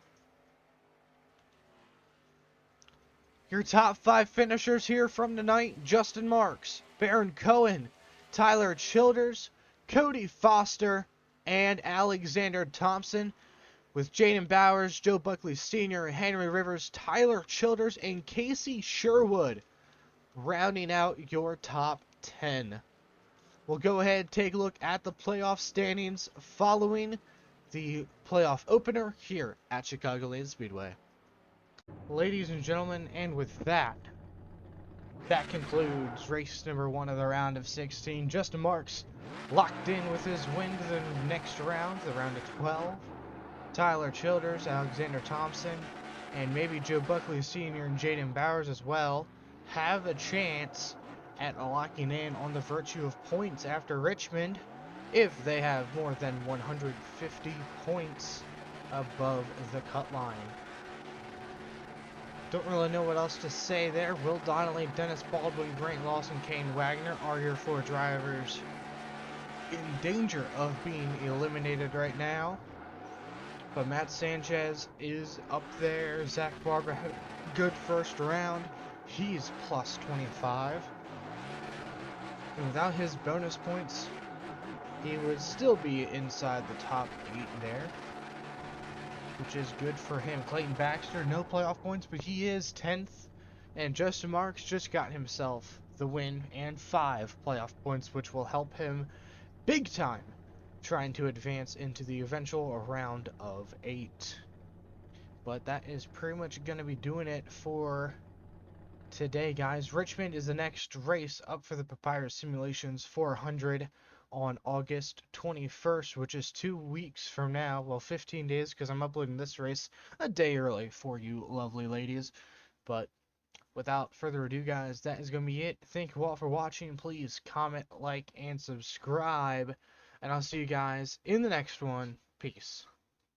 Your top 5 finishers here from tonight: Justin Marks, Baron Cohen, Tyler Childers, Cody Foster, and Alexander Thompson, with Jaden Bowers, Joe Buckley Sr., Henry Rivers, Tyler Childers, and Casey Sherwood rounding out your top 10. We'll go ahead and take a look at the playoff standings following the playoff opener here at Chicagoland Speedway. Ladies and gentlemen, and with that concludes race number 1 of the round of 16. Justin Marks locked in with his win to the next round, the round of 12. Tyler Childers, Alexander Thompson, and maybe Joe Buckley Sr. and Jaden Bowers as well have a chance at locking in on the virtue of points after Richmond if they have more than 150 points above the cut line. Don't really know what else to say there. Will Donnelly, Dennis Baldwin, Grant Lawson, Kane Wagner are your 4 drivers in danger of being eliminated right now. But Matt Sanchez is up there. Zach Barber had a good first round. He's plus 25. And without his bonus points, he would still be inside the top 8 there, which is good for him. Clayton Baxter, no playoff points, but he is 10th. And Justin Marks just got himself the win and 5 playoff points, which will help him big time trying to advance into the eventual round of 8. But that is pretty much going to be doing it for today, guys. Richmond is the next race up for the Papyrus Simulations 400 on August 21st, which is 2 weeks from now. Well, 15 days, because I'm uploading this race a day early for you lovely ladies. But without further ado, guys, that is going to be it. Thank you all for watching. Please comment, like, and subscribe. And I'll see you guys in the next one. Peace.